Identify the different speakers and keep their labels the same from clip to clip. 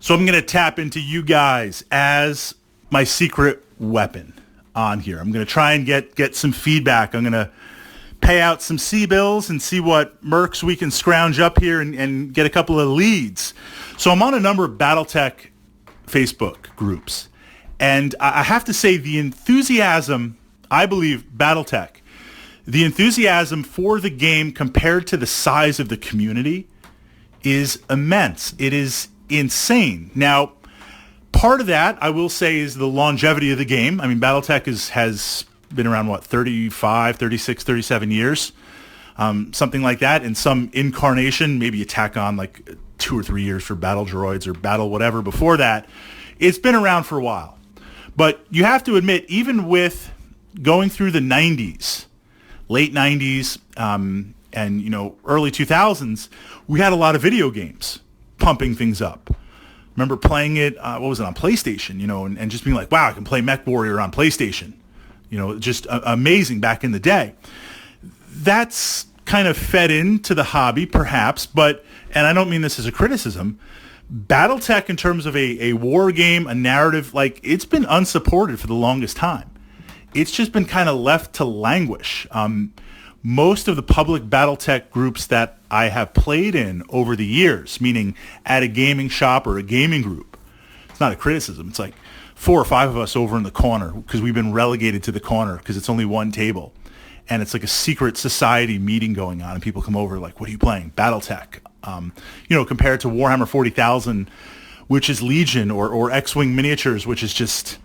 Speaker 1: So I'm going to tap into you guys as my secret weapon on here. I'm going to try and get some feedback. I'm going to pay out some C-bills and see what mercs we can scrounge up here and get a couple of leads. So I'm on a number of Battletech Facebook groups. And I have to say the enthusiasm, I believe, Battletech, the enthusiasm for the game compared to the size of the community is immense. It is insane. Now, part of that, I will say, is the longevity of the game. I mean, Battletech has been around, 35, 36, 37 years, something like that. In some incarnation, maybe you tack on like 2 or 3 years for Battle Droids or Battle whatever before that. It's been around for a while. But you have to admit, even with going through the 90s, late 90s, and early 2000s, we had a lot of video games pumping things up. Remember playing it, on PlayStation, and just being like, wow, I can play Mech Warrior on PlayStation. Just amazing back in the day. That's kind of fed into the hobby, perhaps, and I don't mean this as a criticism, Battletech in terms of a war game, a narrative, it's been unsupported for the longest time. It's just been kind of left to languish. Most of the public Battletech groups that I have played in over the years, meaning at a gaming shop or a gaming group, it's not a criticism. It's like 4 or 5 of us over in the corner because we've been relegated to the corner because it's only one table. And it's like a secret society meeting going on, and people come over like, what are you playing? Battletech. Compared to Warhammer 40,000, which is Legion, or X-Wing Miniatures, which is just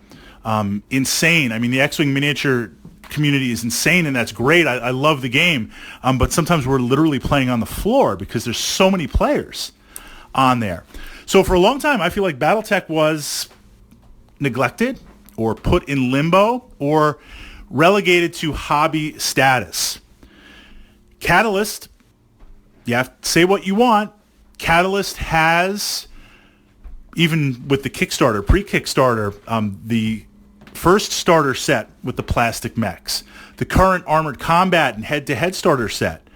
Speaker 1: insane. I mean, the X-Wing miniature community is insane, and that's great. I love the game, but sometimes we're literally playing on the floor because there's so many players on there. So for a long time, I feel like Battletech was neglected or put in limbo or relegated to hobby status. Catalyst, you have to say what you want. Catalyst has, even with the Kickstarter, pre-Kickstarter, the first starter set with the plastic mechs, the current Armored Combat and head-to-head starter set.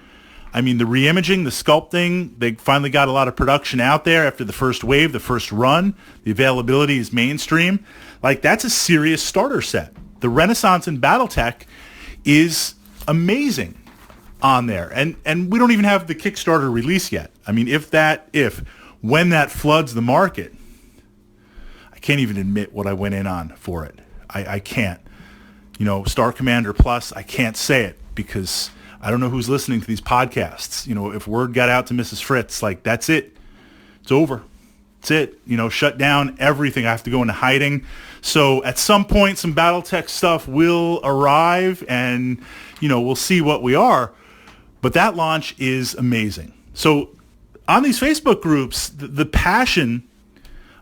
Speaker 1: I mean, the reimaging, the sculpting, they finally got a lot of production out there after the first wave, the first run. The availability is mainstream. That's a serious starter set. The Renaissance in Battletech is amazing on there. And we don't even have the Kickstarter release yet. I mean, when that floods the market, I can't even admit what I went in on for it. I can't. Star Commander Plus, I can't say it because I don't know who's listening to these podcasts. If word got out to Mrs. Fritz, that's it. It's over. That's it. Shut down everything. I have to go into hiding. So at some point, some Battletech stuff will arrive, and, we'll see what we are. But that launch is amazing. So on these Facebook groups, the passion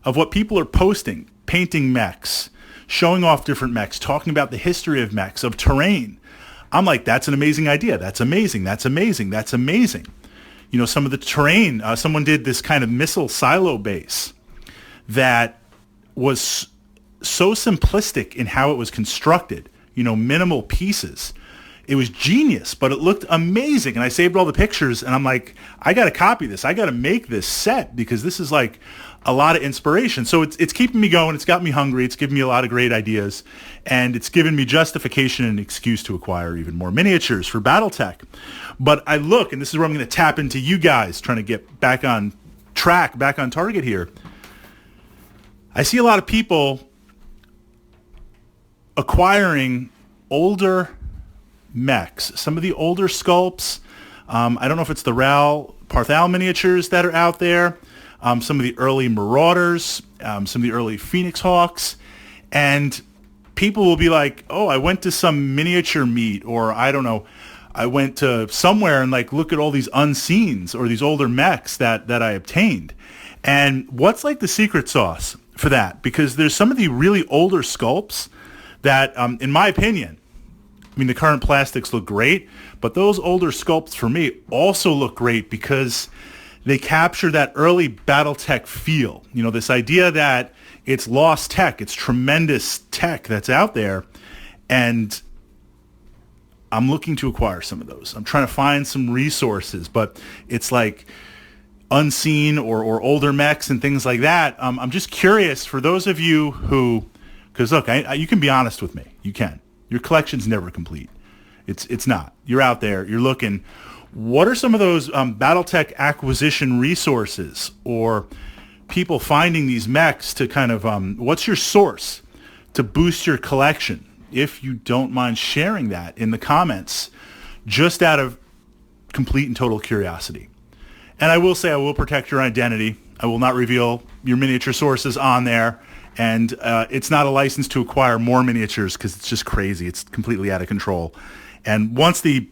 Speaker 1: of what people are posting, painting mechs, showing off different mechs, talking about the history of mechs, of terrain. I'm like, that's an amazing idea. That's amazing. That's amazing. That's amazing. Some of the terrain, someone did this kind of missile silo base that was so simplistic in how it was constructed, minimal pieces. It was genius, but it looked amazing. And I saved all the pictures, and I'm like, I got to copy this. I got to make this set because this is like a lot of inspiration. So it's keeping me going. It's got me hungry. It's given me a lot of great ideas, and it's given me justification and excuse to acquire even more miniatures for Battletech. But I look, and this is where I'm going to tap into you guys, trying to get back on track, back on target here. I see a lot of people acquiring older mechs, some of the older sculpts. I don't know if it's the Ral Parthal miniatures that are out there, some of the early Marauders, some of the early Phoenix Hawks, and people will be like, oh, I went to some miniature meet, or I don't know, I went to somewhere and look at all these unseens or these older mechs that I obtained. And what's the secret sauce for that? Because there's some of the really older sculpts that, in my opinion, I mean, the current plastics look great, but those older sculpts for me also look great because they capture that early Battletech feel. This idea that it's lost tech, it's tremendous tech that's out there, and I'm looking to acquire some of those. I'm trying to find some resources, but it's unseen or older mechs and things like that. I'm just curious for those of you who, because look, you can be honest with me. You can. Your collection's never complete. It's not. You're out there. You're looking. What are some of those Battletech acquisition resources or people finding these mechs to kind of, what's your source to boost your collection? If you don't mind sharing that in the comments, just out of complete and total curiosity. And I will say I will protect your identity. I will not reveal your miniature sources on there. And it's not a license to acquire more miniatures because it's just crazy. It's completely out of control. And once the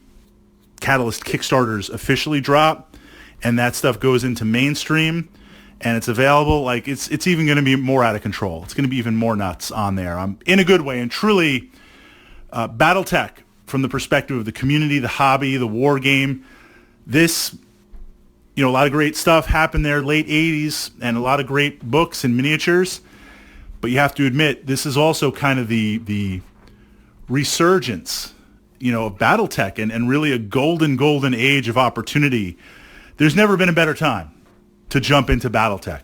Speaker 1: Catalyst Kickstarters officially drop and that stuff goes into mainstream and it's available, like it's even going to be more out of control. It's going to be even more nuts on there. In a good way. And truly, Battletech, from the perspective of the community, the hobby, the war game, this, a lot of great stuff happened there late 80s and a lot of great books and miniatures. But you have to admit, this is also kind of the resurgence, of Battletech and really a golden age of opportunity. There's never been a better time to jump into Battletech.